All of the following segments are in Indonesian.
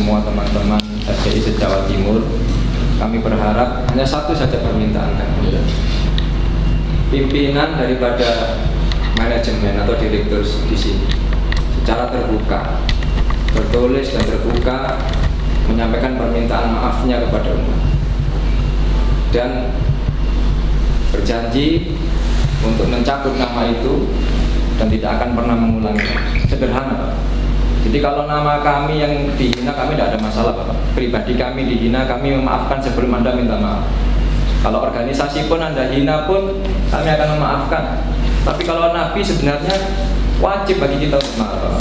semua teman-teman FPI se-Jawa Timur, kami berharap hanya satu saja permintaan kami. Pimpinan daripada manajemen atau direktur di sini secara terbuka, tertulis dan terbuka menyampaikan permintaan maafnya kepada umat dan berjanji untuk mencabut nama itu dan tidak akan pernah mengulanginya. Sederhana, Pak. Jadi kalau nama kami yang dihina, kami tidak ada masalah, Pak. Pribadi kami dihina, kami memaafkan sebelum Anda minta maaf. Kalau organisasi pun Anda hina pun, kami akan memaafkan. Tapi kalau Nabi sebenarnya wajib bagi kita untuk marah.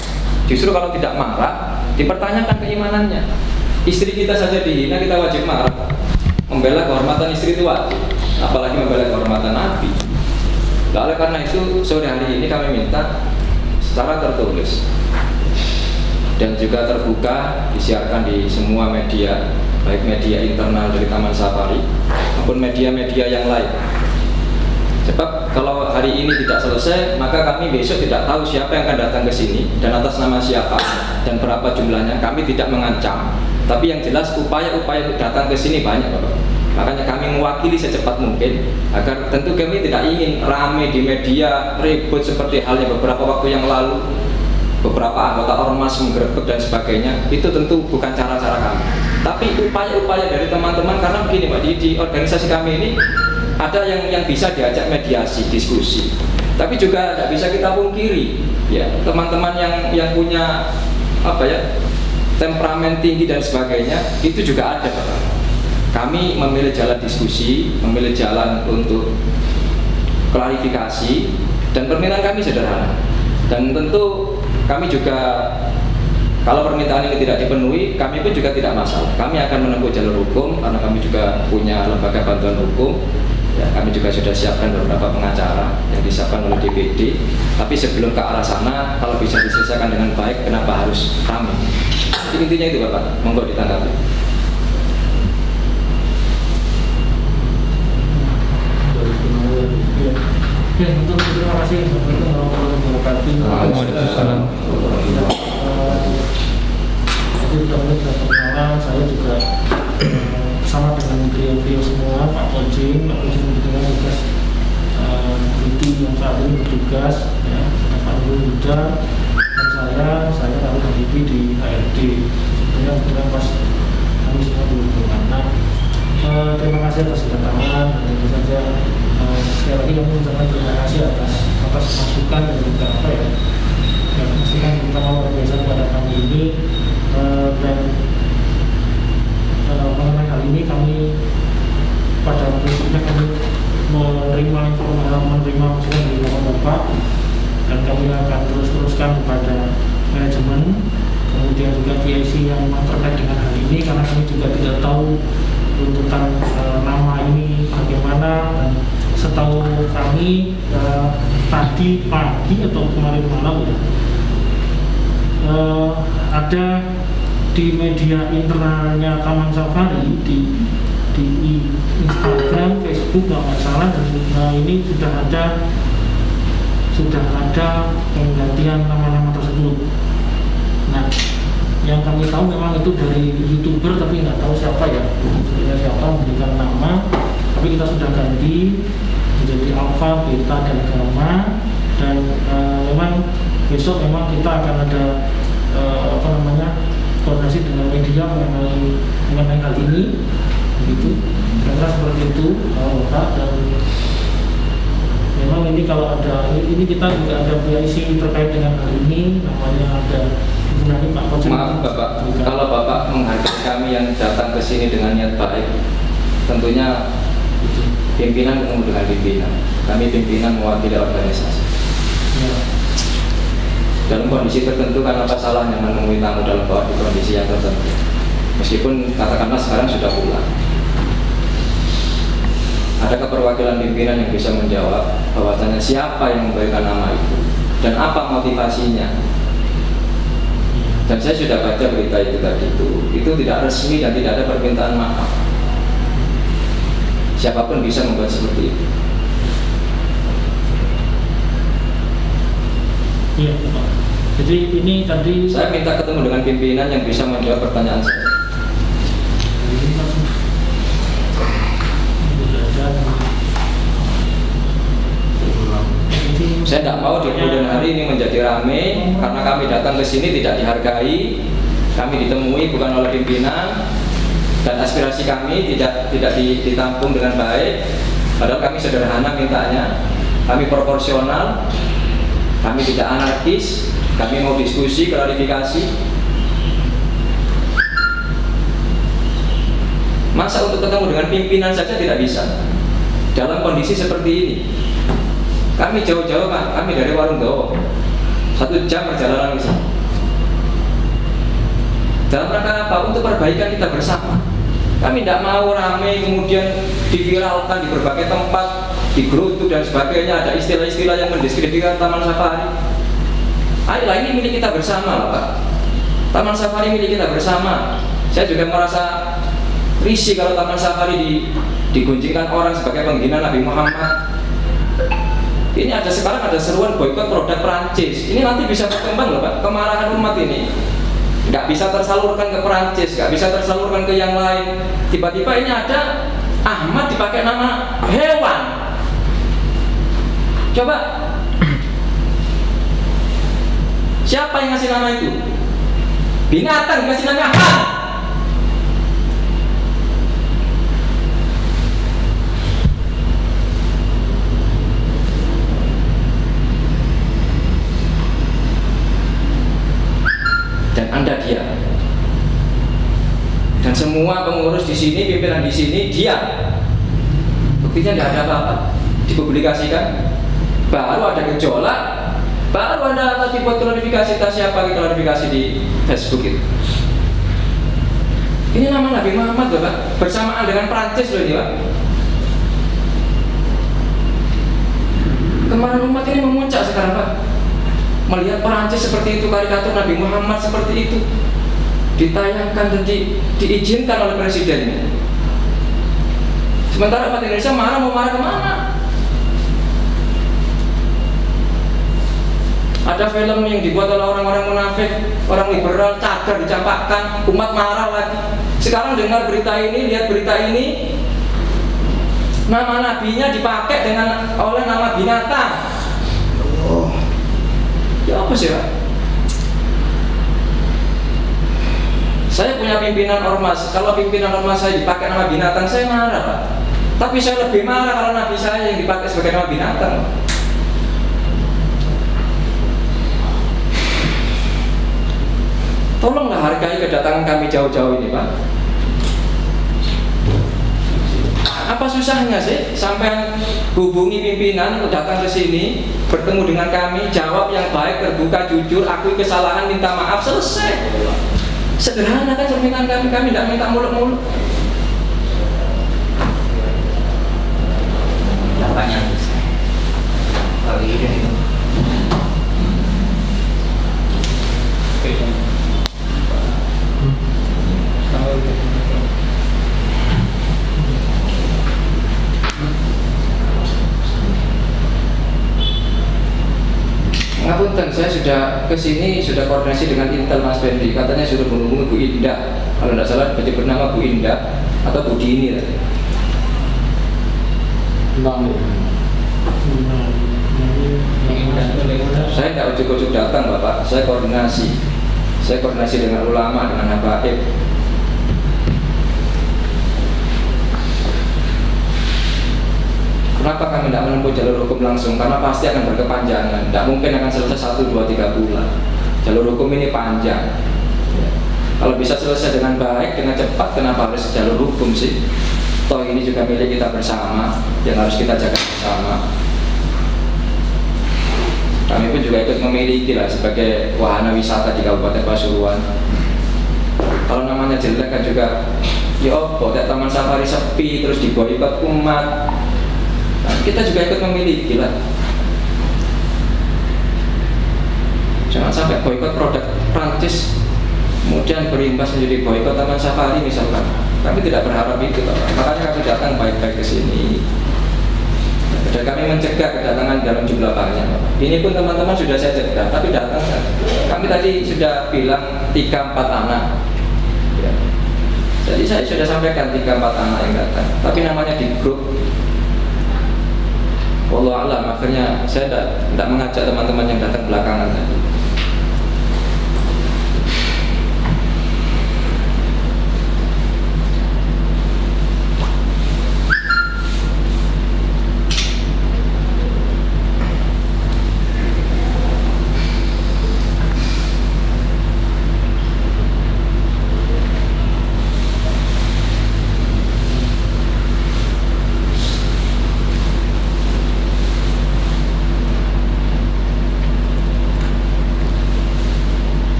Justru kalau tidak marah, dipertanyakan keimanannya. Istri kita saja dihina, kita wajib marah. Membela kehormatan istri itu wajib, apalagi membela kehormatan Nabi. Oleh karena itu, sore hari ini kami minta secara tertulis dan juga terbuka disiarkan di semua media, baik media internal dari Taman Safari maupun media-media yang lain. Sebab kalau hari ini tidak selesai, maka kami besok tidak tahu siapa yang akan datang ke sini dan atas nama siapa dan berapa jumlahnya. Kami tidak mengancam, tapi yang jelas upaya-upaya untuk datang ke sini banyak, Bapak. Makanya kami mewakili secepat mungkin, agar tentu kami tidak ingin rame di media, ribut seperti halnya beberapa waktu yang lalu, beberapa anggota ormas menggerebek dan sebagainya. Itu tentu bukan cara-cara kami. Tapi upaya-upaya dari teman-teman, karena begini Pak, di organisasi kami ini ada yang bisa diajak mediasi, diskusi. Tapi juga tidak bisa kita pungkiri, ya teman-teman yang punya apa ya temperamen tinggi dan sebagainya, itu juga ada, Pak. Kami memilih jalan diskusi, memilih jalan untuk klarifikasi, dan permintaan kami sederhana. Dan tentu kami juga, kalau permintaan ini tidak dipenuhi, kami pun juga tidak masalah. Kami akan menempuh jalur hukum, karena kami juga punya lembaga bantuan hukum. Ya, kami juga sudah siapkan beberapa pengacara yang disiapkan oleh DPD. Tapi sebelum ke arah sana, kalau bisa diselesaikan dengan baik, kenapa harus kami? Jadi intinya itu Bapak, monggo ditanggapi. Oke, untuk terima kasih Waalaikumsalam. Jadi sudah perkenalan, saya juga sama dengan beliau semua, Pak Koji dengan tugas Budi yang saat ini bertugas, ya, Pak Yuda dan saya lalu Habibie di HRD. Sebenarnya pas kami semua belum bermakna. Terima kasih atas kedatangan, dan tentu saja sekali lagi kami mengucapkan terima kasih atas masukan dan juga apa ya, masukan terutama luar biasa kepada kami ini, dan mengenai hal ini kami pada prinsipnya kami menerima masukan dari Bapak, dan kami akan teruskan kepada manajemen, kemudian juga PIC yang memang terkait dengan hal ini, karena kami juga tidak tahu tuntutan nama ini bagaimana. Dan setahu kami tadi pagi atau kemarin malam ya, ada di media internalnya Taman Safari di Instagram, Facebook kalau nggak salah, dan ini sudah ada penggantian nama-nama tersebut. Nah, yang kami tahu memang itu dari YouTuber, tapi nggak tahu siapa ya, sebenarnya siapa memberikan nama. Tapi kita sudah ganti menjadi Alpha, Beta, dan Gamma. Dan memang besok memang kita akan ada koordinasi dengan media mengenai hal ini, begitu. Kira-kira seperti itu, Pak. Dan memang ini kalau ada ini kita juga ada PIC terkait dengan hal ini, namanya ada. Maaf Bapak, kalau Bapak menghargai kami yang datang ke sini dengan niat baik, tentunya pimpinan ketemu dengan pimpinan. Kami pimpinan mewakili organisasi. Ya. Dalam kondisi tertentu kan apa salahnya menemui tamu dalam kondisi yang tertentu. Meskipun katakanlah sekarang sudah pulang. Adakah perwakilan pimpinan yang bisa menjawab bahwasanya siapa yang memberikan nama itu dan apa motivasinya? Dan saya sudah baca berita itu tadi, itu tidak resmi dan tidak ada permintaan maaf. Siapapun bisa membuat seperti itu. Iya, Pak. Jadi ini tadi Saya minta ketemu dengan pimpinan yang bisa menjawab pertanyaan saya. Saya tidak mau di kemudian hari ini menjadi rame karena kami datang ke sini tidak dihargai, kami ditemui bukan oleh pimpinan, dan aspirasi kami tidak ditampung dengan baik. Padahal kami sederhana mintanya, kami proporsional, kami tidak anarkis, kami mau diskusi, klarifikasi. Masa untuk ketemu dengan pimpinan saja tidak bisa dalam kondisi seperti ini? Kami jauh-jauh Pak, kami dari Warung Dawa 1 jam perjalanan ke sini. Dalam rangka apa? Untuk perbaikan kita bersama. Kami tidak mau ramai kemudian diviralkan di berbagai tempat, digerutu dan sebagainya. Ada istilah-istilah yang mendiskreditkan Taman Safari. Ayolah, ini milik kita bersama Pak. Taman Safari milik kita bersama. Saya juga merasa risih kalau Taman Safari digunjingkan orang sebagai penghina Nabi Muhammad. Ini sekarang ada seruan boikot produk Perancis. Ini nanti bisa berkembang loh Pak. Kemarahan umat ini nggak bisa tersalurkan ke Perancis, nggak bisa tersalurkan ke yang lain. Tiba-tiba ini ada Ahmad dipakai nama hewan. Coba, siapa yang ngasih nama itu? Binatang dikasih nama Ahmad. Dan Anda diam. Dan semua pengurus di sini, pimpinan di sini diam. Buktinya tidak ada apa-apa. Dipublikasikan, baru ada gejolak, baru Anda tadi buat klarifikasi, siapa klarifikasi di Facebook itu. Ini nama Nabi Muhammad loh Pak, bersamaan dengan Prancis loh ini Pak. Kemarahan umat ini memuncak sekarang Pak. Melihat Perancis seperti itu, karikatur Nabi Muhammad seperti itu ditayangkan dan diizinkan oleh presidennya. Sementara umat Indonesia marah, mau marah kemana? Ada film yang dibuat oleh orang-orang munafik, orang liberal, cadar dicampakkan, umat marah lagi. Sekarang dengar berita ini, lihat berita ini, nama nabinya dipakai oleh nama binatang. Ya apa sih Pak? Saya punya pimpinan ormas. Kalau pimpinan ormas saya dipakai nama binatang, saya marah Pak. Tapi saya lebih marah kalau nabi saya yang dipakai sebagai nama binatang. Tolonglah hargai kedatangan kami jauh-jauh ini Pak. Apa susahnya sih sampai hubungi pimpinan untuk datang ke sini, bertemu dengan kami, jawab yang baik, terbuka, jujur, akui kesalahan, minta maaf, selesai. Sederhana kan permintaan kami tidak minta muluk-muluk. Datanya bisa. Kalau ide itu. Ngapunten, saya sudah kesini, sudah koordinasi dengan Intel Mas Fendi. Katanya sudah menghubungi Bu Indah. Kalau tidak salah bernama Bu Indah atau Bu Dini tadi. Saya tidak ujuk-ujuk datang Bapak. Saya koordinasi dengan ulama, dengan habaib. Kenapa kami tidak menempuh jalur hukum langsung? Karena pasti akan berkepanjangan. Tidak mungkin akan selesai 1, 2, 3 bulan. Jalur hukum ini panjang. Kalau bisa selesai dengan baik, dengan cepat, kenapa harus jalur hukum sih? Toh ini juga milik kita bersama, yang harus kita jaga bersama. Kami pun juga ikut memiliki lah sebagai wahana wisata di Kabupaten Pasuruan. Kalau namanya jelek kan juga, ya Taman Safari sepi, terus diboikot umat. Nah, kita juga ikut memiliki lah. Jangan sampai boikot produk Prancis kemudian berimbas menjadi boikot Taman Safari misalkan. Kami tidak berharap itu Pak. Makanya kami datang baik-baik ke sini. Dan kami mencegah kedatangan dalam jumlah banyak. Ini pun teman-teman sudah saya cegah, tapi datang saja. Kami tadi sudah bilang 3-4 anak. Ya. Jadi saya sudah sampaikan 3-4 anak yang datang. Tapi namanya di grup. Wallahu a'lam, akhirnya saya tidak mengajak teman-teman yang datang belakangan tadi.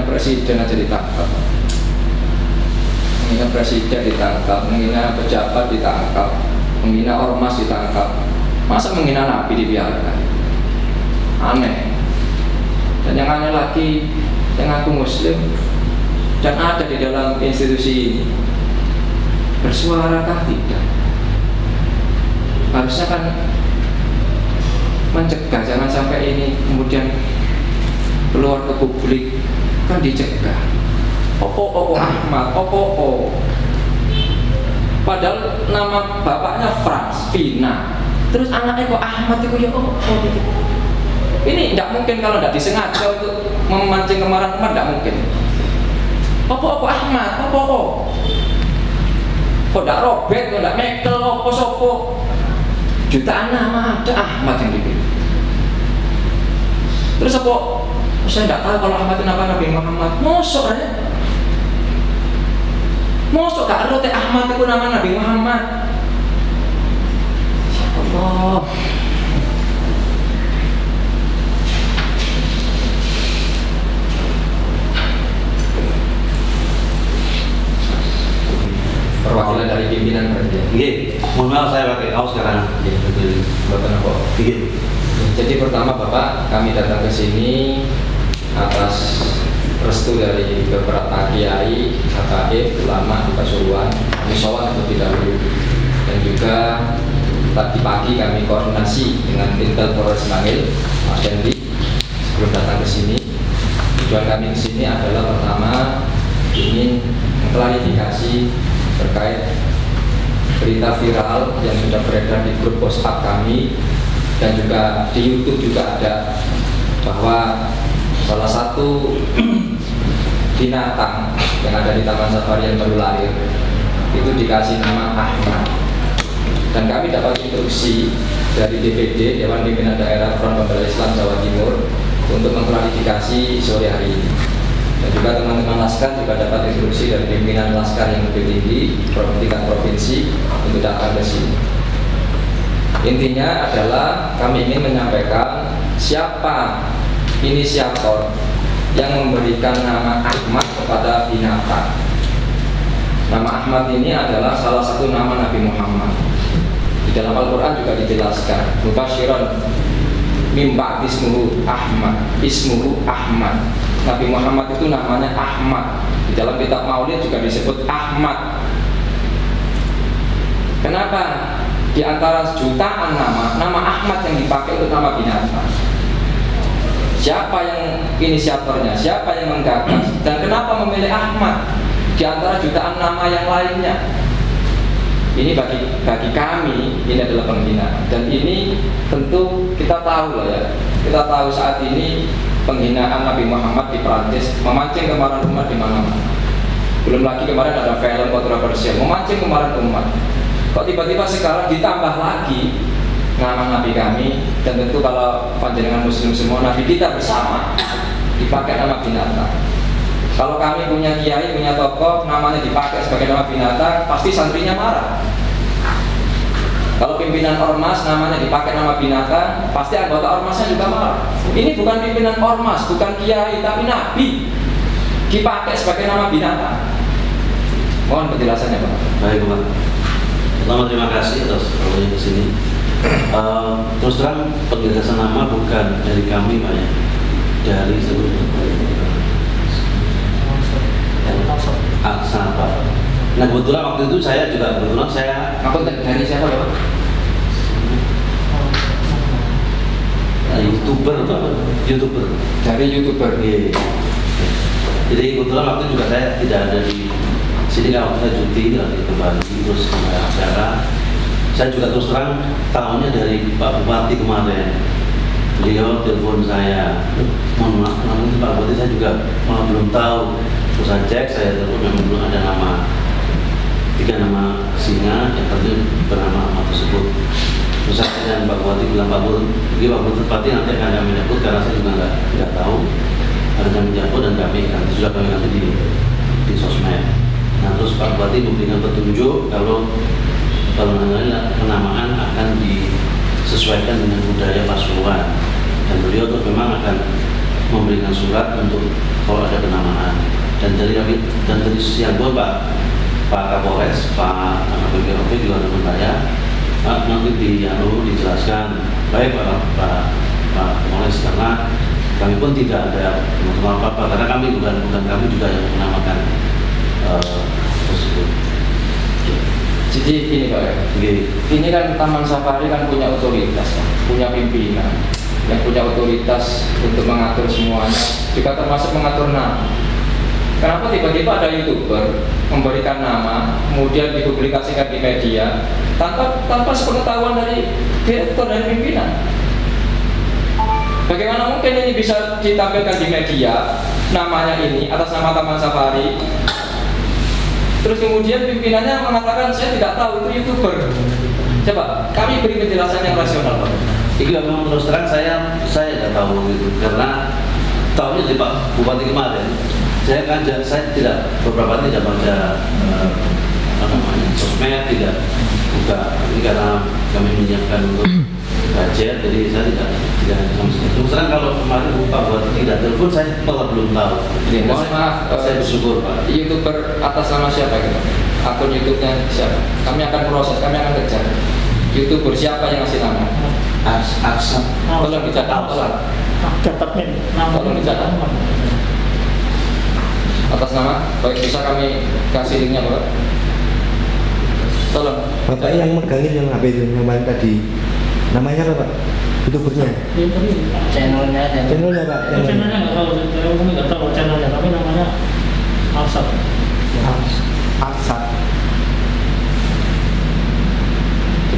Presiden aja ditangkap, menghina presiden ditangkap, menghina pejabat ditangkap, menghina ormas ditangkap, masa menghina nabi dibiarkan? Aneh. Dan yang aneh lagi, yang aku muslim dan ada di dalam institusi ini, bersuara kah tidak? Harusnya kan mencegah, jangan sampai ini kemudian keluar ke publik. Kan dicegah. Opo Ahmad, opo. Padahal nama bapaknya Frans, Vina. Terus anaknya kok Ahmad itu ya opo gitu. Ini tidak mungkin kalau tidak disengaja untuk memancing kemarahan umat, tidak mungkin. Opo Ahmad, opo. Kok tidak Robert, kok tidak Michael, opo sopo. Jutaan nama ada Ahmad yang dipilih. Terus opo? Saya tidak tahu kalau Ahmad itu nama Nabi Muhammad. Mosok ya? Mosok gak ada Ahmad itu nama Nabi Muhammad. Ya Allah. Perwakilan dari pimpinan berarti. Iya, mohon maaf saya pakai kaos sekarang. Bapak apa? Iya. Jadi pertama Bapak, kami datang ke sini atas restu dari beberapa kiai, habaib, ulama di Pasuruan. Kami sowan terlebih dahulu. Dan juga tadi pagi kami koordinasi dengan Intel Polres Bangil, Mas Dendi, sebelum datang ke sini. Tujuan kami ke sini adalah pertama ingin mengklarifikasi terkait berita viral yang sudah beredar di grup WhatsApp kami dan juga di YouTube juga ada, bahwa salah satu binatang yang ada di Taman Safari yang baru lahir itu dikasih nama Ahmad. Dan kami dapat instruksi dari DPD, Dewan Pimpinan Daerah Front Pembela Islam Jawa Timur, untuk mengklarifikasi sore hari ini. Dan juga teman-teman Laskar juga dapat instruksi dari pimpinan Laskar yang lebih tinggi tingkat provinsi untuk datang ke sini. Intinya adalah kami ingin menyampaikan siapa inisiator yang memberikan nama Ahmad kepada binatang. Nama Ahmad ini adalah salah satu nama Nabi Muhammad. Di dalam Al-Quran juga dijelaskan, Mubasyiron mimba ismuhu Ahmad, ismuhu Ahmad. Nabi Muhammad itu namanya Ahmad. Di dalam kitab Maulid juga disebut Ahmad. Kenapa? Di antara jutaan nama Ahmad yang dipakai itu nama binatang. Siapa yang inisiatornya? Siapa yang menggagas? Dan kenapa memilih Ahmad di antara jutaan nama yang lainnya? Ini bagi kami ini adalah penghinaan. Dan ini tentu kita tahu lah ya. Kita tahu saat ini penghinaan Nabi Muhammad di Perancis memancing kemarahan umat di mana-mana. Belum lagi kemarin ada film kontroversial memancing kemarahan umat. Kok tiba-tiba sekarang ditambah lagi nama Nabi kami, dan tentu kalau panjenengan Muslim semua, Nabi kita bersama dipakai nama binatang. Kalau kami punya kiai, punya tokoh, namanya dipakai sebagai nama binatang, pasti santrinya marah. Kalau pimpinan ormas namanya dipakai nama binatang, pasti anggota ormasnya juga marah. Ini bukan pimpinan ormas, bukan kiai, tapi Nabi dipakai sebagai nama binatang. Mohon penjelasannya Pak. Baik Pak. Pertama terima kasih atas awalnya ke sini. Terus terang penjelasan nama bukan dari kami Pak ya, dari seluruh Nah kebetulan waktu itu saya Akun dari siapa Bapak? YouTuber. Dari YouTuber. Iya. Jadi kebetulan waktu juga saya tidak ada di sini kan, waktu saya cuti lagi kembali terus ada acara. Saya juga terus terang tahunya dari Pak Bupati kemarin. Beliau telepon saya, mohon maaf, namun Pak Bupati saya juga belum tahu. Terus saya cek, saya telepon memang belum ada nama, 3 nama singa yang tadi bernama nama tersebut. Terus saya dengan Pak Bupati bilang, Pak Bupati nanti akan kami jemput karena saya juga nggak tahu. Ada kami jemput dan sudah kami nanti di sosmed. Nah terus Pak Bupati memberikan petunjuk kalau penamaan akan disesuaikan dengan budaya Pasuruan, dan beliau tuh memang akan memberikan surat untuk kalau ada penamaan. Dan dari siang pun Pak Kapolres, Pak BPOP juga ada saya, nanti dijelaskan baik Pak Kapolres, karena kami pun tidak ada apa-apa, karena kami bukan kami juga yang menamakan tersebut. Jadi gini Pak, ini kan Taman Safari kan punya otoritas, punya pimpinan yang punya otoritas untuk mengatur semuanya, juga termasuk mengatur nama. Kenapa tiba-tiba ada YouTuber memberikan nama, kemudian dipublikasikan di media tanpa sepengetahuan dari direktur dan pimpinan? Bagaimana mungkin ini bisa ditampilkan di media, namanya ini atas nama Taman Safari? Terus kemudian pimpinannya mengatakan saya tidak tahu itu YouTuber. Coba kami beri penjelasan yang rasional Pak. Itu memang terus terang saya tidak tahu itu, karena tahunya dari Pak Bupati kemarin. Saya tidak beberapa tidak baca sosmed, tidak buka. Ini karena kami menyiapkan untuk budget, jadi saya tidak terus terang kalau kemarin Pak Bupati tidak telepon, saya malah belum tahu. Mohon maaf, saya bersyukur Pak. YouTuber atas nama siapa gitu? Akun YouTube-nya siapa? Kami akan proses, kami akan kejar. YouTuber siapa yang ngasih nama? Arsam. Tolong dicatat. Tolong dicatat. Atas nama, baik bisa kami kasih linknya Pak. Tolong. Bapak yang megangin yang HP itu yang paling tadi. Namanya apa Pak? YouTubernya? Channelnya Pak. Channelnya nggak tahu, kami nggak tahu channelnya, tapi namanya Arsat.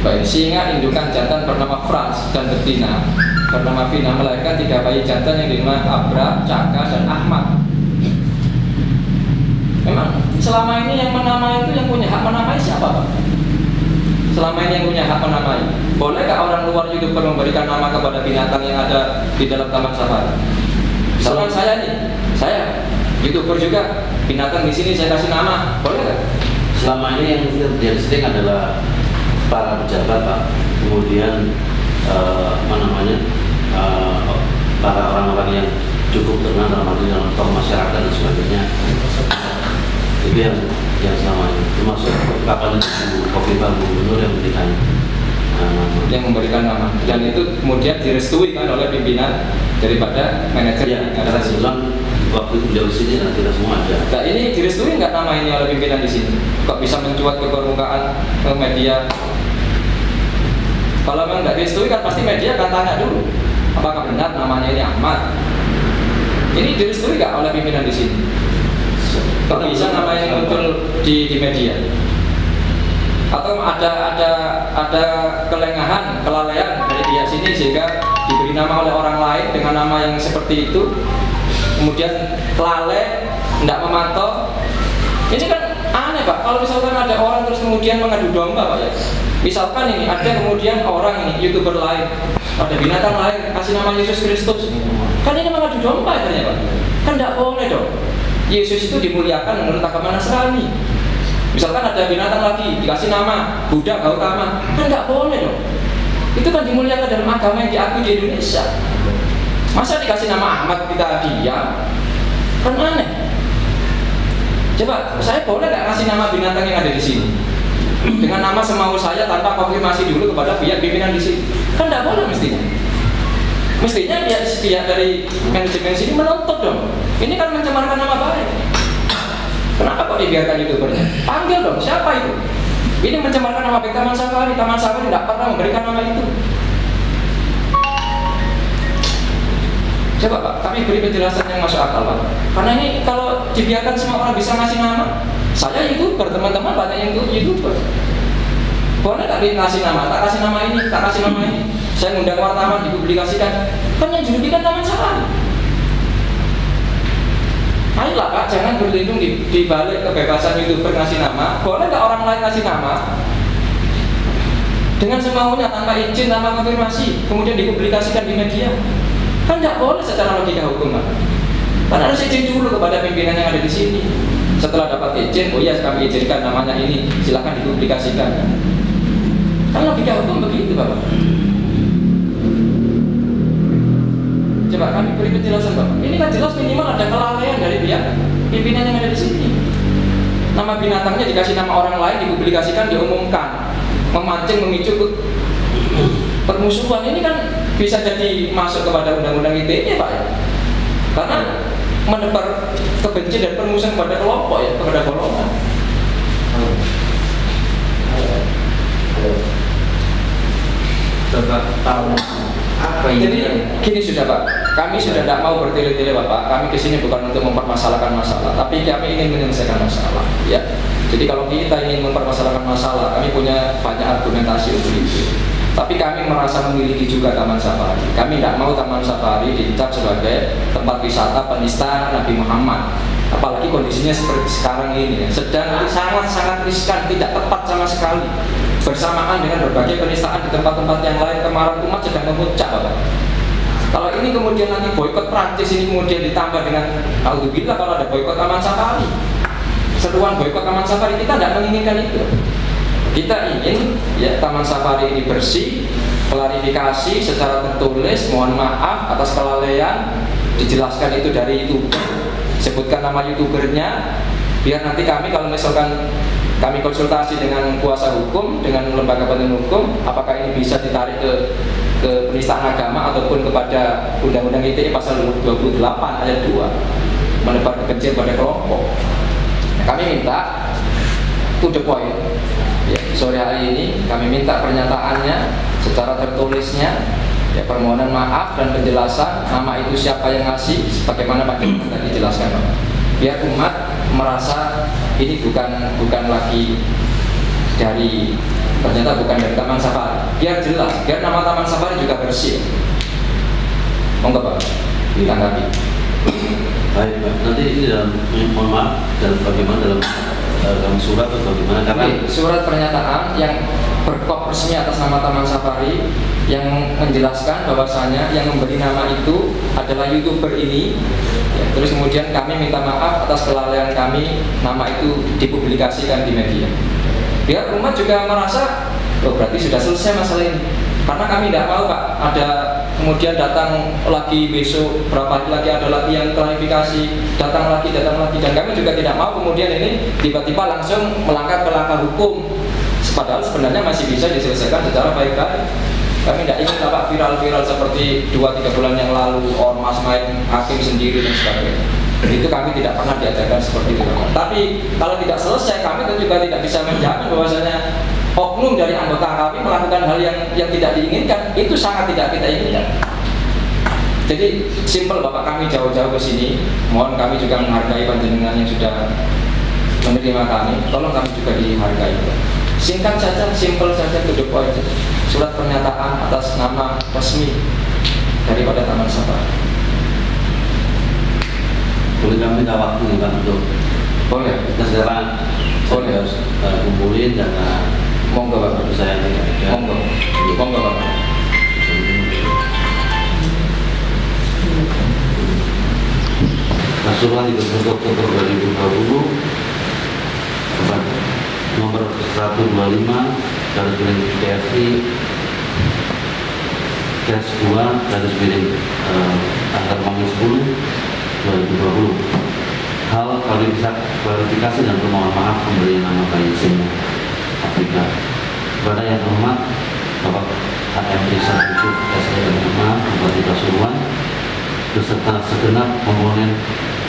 Baik, singa indukan jantan bernama Frans dan betina bernama Vina melahirkan 3 bayi jantan yang dinamakan Abra, Caka, dan Ahmad. Memang selama ini yang menamai itu yang punya hak menamai siapa Pak? Selama ini yang punya hak menamai, bolehkah orang luar YouTuber memberikan nama kepada binatang yang ada di dalam Taman Safari? Misalkan saya nih, saya YouTuber juga, binatang di sini saya kasih nama, boleh nggak? Selama ini yang terjadi sering adalah para pejabat Pak, kemudian para orang-orang yang cukup terkenal dalam tokoh masyarakat dan sebagainya. Itu yang selama ini, termasuk kapan itu Kofifa Gubernur yang memberikan nama, dan itu kemudian direstui kan oleh pimpinan daripada manajer yang ada di dalam waktu beliau di sini dan kita semua ada. Nah ini direstui nggak nama ini oleh pimpinan di sini? Kok bisa mencuat ke permukaan ke media? Kalau memang nggak direstui kan pasti media akan tanya dulu, apakah benar namanya ini Ahmad? Ini direstui nggak oleh pimpinan di sini? Kok bisa nama ini muncul di media? Atau ada kelengahan, kelalaian dari pihak sini sehingga diberi nama oleh orang lain dengan nama yang seperti itu, kemudian lalai, tidak memantau. Ini kan aneh Pak, kalau misalkan ada orang terus kemudian mengadu domba Pak ya. Misalkan ini ada kemudian orang ini YouTuber lain, ada binatang lain kasih nama Yesus Kristus, kan ini mengadu domba akhirnya Pak. Kan tidak boleh dong. Yesus itu dimuliakan menurut agama Nasrani. Misalkan ada binatang lagi dikasih nama Buddha Gautama, kan tidak boleh dong. Itu kan dimuliakan dalam agama yang diakui di Indonesia. Masa dikasih nama Ahmad kita diam? Kan aneh. Coba, saya boleh nggak kasih nama binatang yang ada di sini dengan nama semau saya tanpa konfirmasi dulu kepada pihak pimpinan di sini? Kan tidak boleh mestinya. Mestinya pihak dari manajemen sini menuntut dong. Ini kan mencemarkan nama baik. Kenapa kok dibiarkan youtubernya? Panggil dong, siapa itu? Ini mencemarkan nama baik Taman Safari. Taman Safari tidak pernah memberikan nama itu. Coba Pak, kami beri penjelasan yang masuk akal Pak. Karena ini kalau dibiarkan semua orang bisa ngasih nama, saya YouTuber, teman-teman banyak yang YouTuber. Boleh tak dikasih nama, tak kasih nama ini, tak kasih nama ini. Saya ngundang wartawan, dipublikasikan. Kan yang dirugikan Taman Safari. Ayolah Pak, jangan berlindung di balik kebebasan YouTuber ngasih nama. Boleh nggak orang lain ngasih nama? Dengan semaunya, tanpa izin, tanpa konfirmasi, kemudian dipublikasikan di media. Kan tidak boleh secara logika hukum Pak. Kan harus izin dulu kepada pimpinan yang ada di sini. Setelah dapat izin, oh iya kami izinkan namanya ini, silakan dipublikasikan. Kan logika hukum begitu Bapak. Coba kami beri penjelasan Bapak. Ini kan jelas minimal ada kelalaian dari pihak pimpinan yang ada di sini. Nama binatangnya dikasih nama orang lain, dipublikasikan, diumumkan, memancing, memicu permusuhan. Ini kan bisa jadi masuk kepada undang-undang ITE Pak ya. Karena menebar kebencian dan permusuhan kepada kelompok ya, kepada golongan. Bapak tahu apa ini? Jadi gini sudah Pak, kami sudah tidak mau bertele-tele Bapak. Kami kesini bukan untuk mempermasalahkan masalah, tapi kami ingin menyelesaikan masalah. Ya. Jadi kalau kita ingin mempermasalahkan masalah, kami punya banyak argumentasi untuk itu. Tapi kami merasa memiliki juga Taman Safari. Kami tidak mau Taman Safari dicap sebagai tempat wisata penista Nabi Muhammad. Apalagi kondisinya seperti sekarang ini, sedang sangat-sangat riskan, tidak tepat sama sekali. Bersamaan dengan berbagai penistaan di tempat-tempat yang lain, kemarahan umat sedang memuncak Bapak. Kalau ini kemudian nanti boikot Prancis ini kemudian ditambah dengan alhamdulillah kalau ada boikot Taman Safari, seruan boikot Taman Safari, kita tidak menginginkan itu. Kita ingin ya Taman Safari ini bersih, klarifikasi secara tertulis, mohon maaf atas kelalaian, dijelaskan itu dari YouTuber, sebutkan nama YouTubernya, biar nanti kami kalau misalkan kami konsultasi dengan kuasa hukum, dengan lembaga bantuan hukum, apakah ini bisa ditarik ke penistaan agama ataupun kepada Undang-Undang ITE pasal 28 ayat 2 menebar kebencian pada kelompok. Kami minta to the point. Ya, sore hari ini kami minta pernyataannya secara tertulisnya, ya, permohonan maaf dan penjelasan nama itu siapa yang ngasih, bagaimana Pak tadi dijelaskan Pak. Biar umat merasa ini bukan lagi dari, ternyata bukan dari Taman Safari. Biar jelas, biar nama Taman Safari juga bersih. Monggo Pak, ditanggapi. Baik Pak, nanti ini dalam, mohon maaf, dalam bagaimana dalam surat atau bagaimana? Karena surat pernyataan yang berkop resmi atas nama Taman Safari yang menjelaskan bahwasanya yang memberi nama itu adalah YouTuber ini. Ya, terus kemudian kami minta maaf atas kelalaian kami, nama itu dipublikasikan di media. Biar umat juga merasa, oh berarti sudah selesai masalah ini. Karena kami tidak mau Pak, ada kemudian datang lagi besok, berapa hari lagi ada lagi yang klarifikasi, datang lagi, dan kami juga tidak mau kemudian ini tiba-tiba langsung melangkah ke langkah hukum. Padahal sebenarnya masih bisa diselesaikan secara baik-baik. Kami tidak ingin Pak viral-viral seperti 2-3 bulan yang lalu, ormas main hakim sendiri dan sebagainya. Itu kami tidak pernah diajarkan seperti itu. Tapi kalau tidak selesai, kami tentu juga tidak bisa menjamin bahwasanya oknum dari anggota kami melakukan hal yang tidak diinginkan. Itu sangat tidak kita inginkan. Jadi simpel Bapak, kami jauh-jauh ke sini. Mohon kami juga menghargai panjenengan yang sudah menerima kami. Tolong kami juga dihargai. Singkat saja, simpel saja, to the point. Surat pernyataan atas nama resmi daripada Taman Safari. boleh kami minta waktu nih Pak untuk Boleh. kita sekarang Boleh. harus kumpulin dan Monggo Bapak. saya Monggo. Monggo Bapak. Nasional 31 Oktober 2020 nomor 125 garis miring PSI garis 2 garis miring angka 10 2020 hal klarifikasi dan permohonan maaf pemberian nama bayi Sina Afrika kepada yang hormat Bapak HM Rizal Yusuf SDMMA Bupati Pasuruan beserta segenap komponen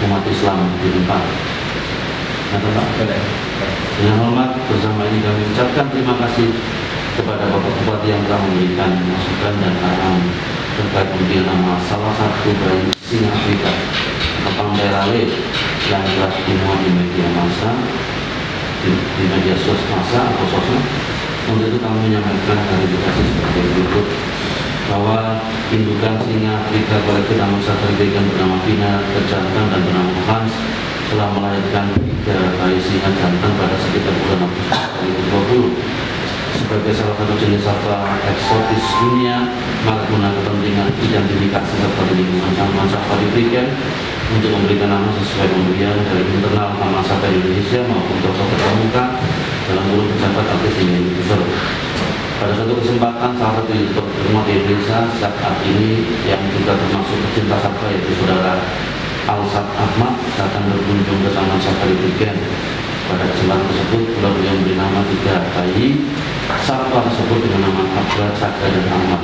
umat Islam di tempat. Nah, Pak. Dengan hormat bersama ini kami ucapkan terima kasih kepada Bapak Bupati yang telah memberikan masukan dan arahan terkait pemilihan nama salah satu bayi singa Afrika Kepang Daerah yang telah dimuat di media massa, di media massa atau sosmed. Untuk itu kami menyampaikan klarifikasi seperti berikut, bahwa indukan singa Afrika kolektif nama Safarikan bernama Vina terjantan dan bernama Hans telah melahirkan 3 bayi singa jantan pada sekitar bulan Agustus 2020. Sebagai salah satu jenis satwa eksotis dunia, maka guna kepentingan identifikasi serta lingkungan Taman Safari Weekend untuk memberikan nama sesuai pemberian dari internal Taman Safari Indonesia maupun tokoh terkemuka dalam kurung pejabat artis hingga youtuber. Pada suatu kesempatan, salah satu youtuber terkenal di Indonesia saat ini yang juga termasuk pecinta satwa yaitu saudara Alsat Ahmad datang berkunjung ke Taman Safari Weekend. Pada kesempatan tersebut, beliau memberi nama 3 bayi satwa tersebut dengan nama Abra, Caka, dan Ahmad.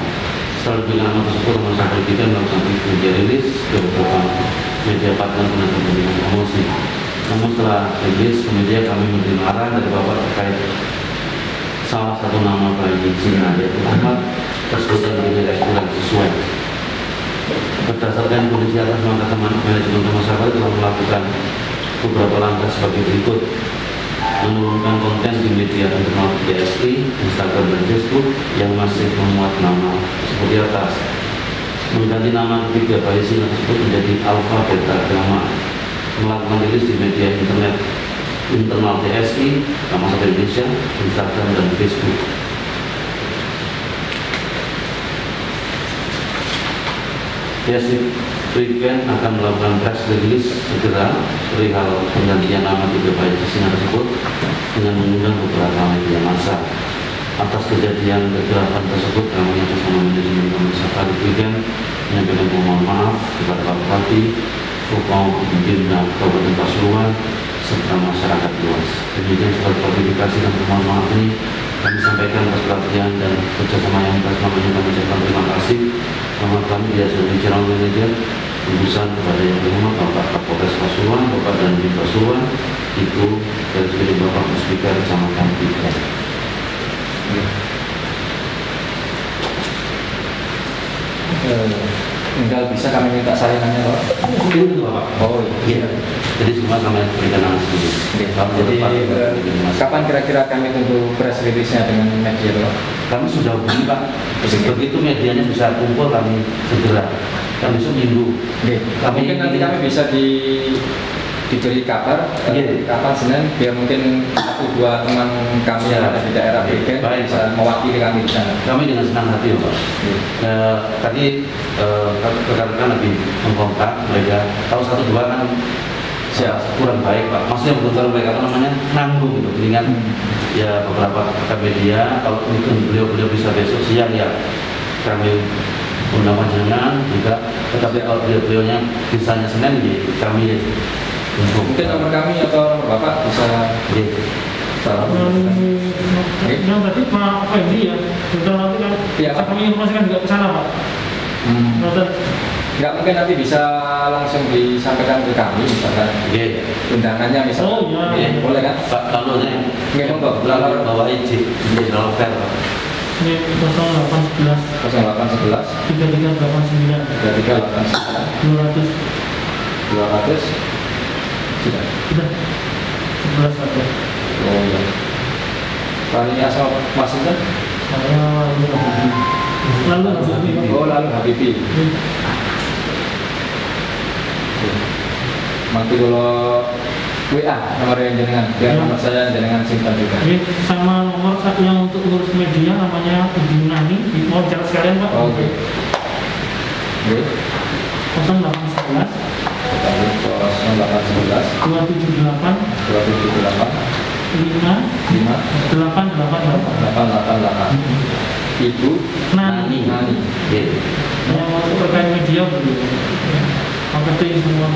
Setelah diberi nama tersebut, Taman Safari Weekend melakukan media rilis ke beberapa media partner dengan kepentingan promosi. Namun setelah rilis ke media, kami menerima arahan dari Bapak terkait salah satu nama bayi Cina yaitu Ahmad tersebut yang dinilai kurang sesuai. Berdasarkan kondisi atas, maka manajemen Taman Safari telah melakukan beberapa langkah sebagai berikut: menurunkan konten di media internal DSI, Instagram dan Facebook yang masih memuat nama seperti atas, mengganti nama ketiga bayi singa tersebut menjadi Alpha Beta Gamma, melakukan rilis di media internet internal DSI, Taman Safari Indonesia, Instagram dan Facebook. DSI Weekend akan melakukan press release segera perihal penggantian nama 3 bayi singa tersebut dengan mengundang beberapa media massa. Atas kejadian kegelapan tersebut, kami atas nama manajemen Taman Safari Weekend menyampaikan mohon maaf kepada Pak Bupati, Forkopimda Kabupaten Pasuruan serta masyarakat luas. Demikian surat klarifikasi dan mohon maaf ini kami sampaikan atas perhatian dan kerjasama yang baik. Kami mengucapkan terima kasih. Selamat kami dihasilkan General Manager urusan kepada yang terhormat Bapak Kapolres Pasuruan, Bapak Dandim Pasuruan, Ibu dari seluruh Bapak Muspika Kecamatan Tiga. Tinggal bisa kami minta salinannya, Pak. Itu Bapak. Oh iya. Jadi semua kami berikan nama sendiri. Jadi kapan kira-kira kami tunggu press release-nya dengan media, Pak? Kami sudah hubungi Pak. Begitu medianya bisa kumpul kami segera. Kami besok Minggu. Mungkin nanti kami bisa diberi kabar kapan Senin biar mungkin 1-2 teman kami yang ada di daerah Weekend bisa mewakili kami di sana. Kami dengan senang hati Pak. Tadi rekan-rekan lagi mengkontak mereka, tahu 1-2 kan kurang baik Pak. Maksudnya betul-betul mereka nanggung gitu. Dengan ya beberapa rekan media, kalau mungkin beliau bisa besok siang ya kami undang panjangan juga. Tetapi kalau beliau-beliaunya bisanya Senin ya kami untuk mungkin nomor kami atau nomor Bapak bisa yang tadi Pak Fendi ya, sudah nanti kan kami informasikan juga ke sana Pak. Nggak mungkin nanti bisa langsung disampaikan ke kami misalkan undangannya misalnya. Boleh kan? Pak kalau nggak mau bawa izin kalau fair Pak. Ini 0811 3389 200 sudah 11 satu. Oh iya. Pak ini asal Mas itu? Saya lalu Habibie. Oh lalu Habibie. Nanti kalau WA nomor yang jenengan, biar nomor saya jenengan simpan juga. Sama nomor satu yang untuk urus media namanya Ibu Nani, mau bicara sekalian Pak. Oke. 0811 278 5 888. Ibu Nani. Yang mau terkait media begitu. Marketing semua.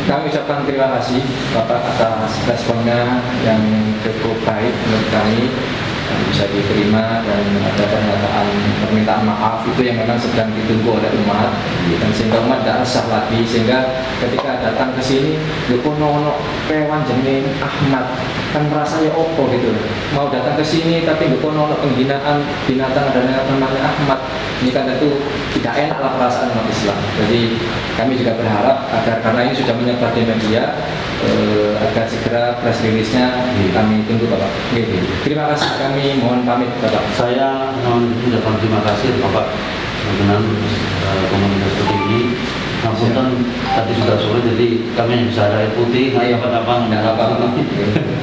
Kami ucapkan terima kasih Bapak atas responnya yang cukup baik menurut kami. bisa diterima dan ada pernyataan permintaan maaf itu yang memang sedang ditunggu oleh umat, dan sehingga umat tidak resah lagi, sehingga ketika datang ke sini ono kewan jenenge Ahmad kan merasa ya opo gitu, mau datang ke sini tapi ono penghinaan binatang ada namanya Ahmad, ini kan tentu tidak enak lah perasaan umat Islam. Jadi kami juga berharap agar, karena ini sudah menyebar di media, agar segera press release-nya kami tunggu Bapak. Terima kasih, kami mohon pamit Bapak. Saya mengucapkan terima kasih Bapak dengan komunitas seperti ini. Namun kan tadi sudah sore, jadi kami yang bisa ada air putih, kapan-kapan Nggak apa-apa.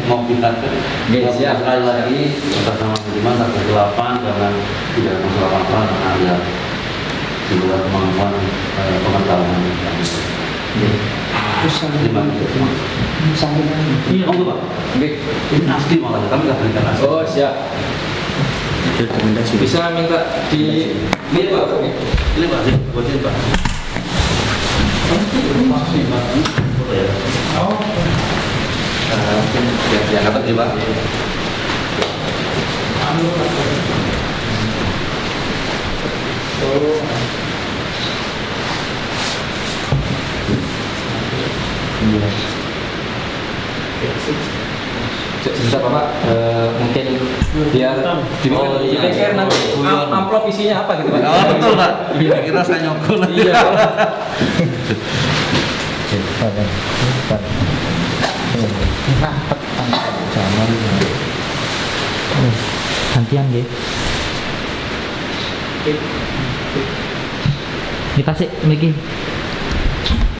mau kita Siap. sekali lagi atas nama Budiman tak kegelapan karena tidak ada masalah apa-apa, karena ada di luar kemampuan pengetahuan. Terima kasih. Iya. Monggo Pak. Ini asli malah, kami nggak berikan asli. Oh siap. Bisa minta di Ini Pak, ini Pak, buatin Pak. Foto ya. mungkin yang dapat nih Pak. Susah Pak, mungkin biar dipikir nanti amplop isinya apa gitu Pak. Oh betul Pak, kira saya nyokol. Iya. Gantian nggih. Kita sik mriki.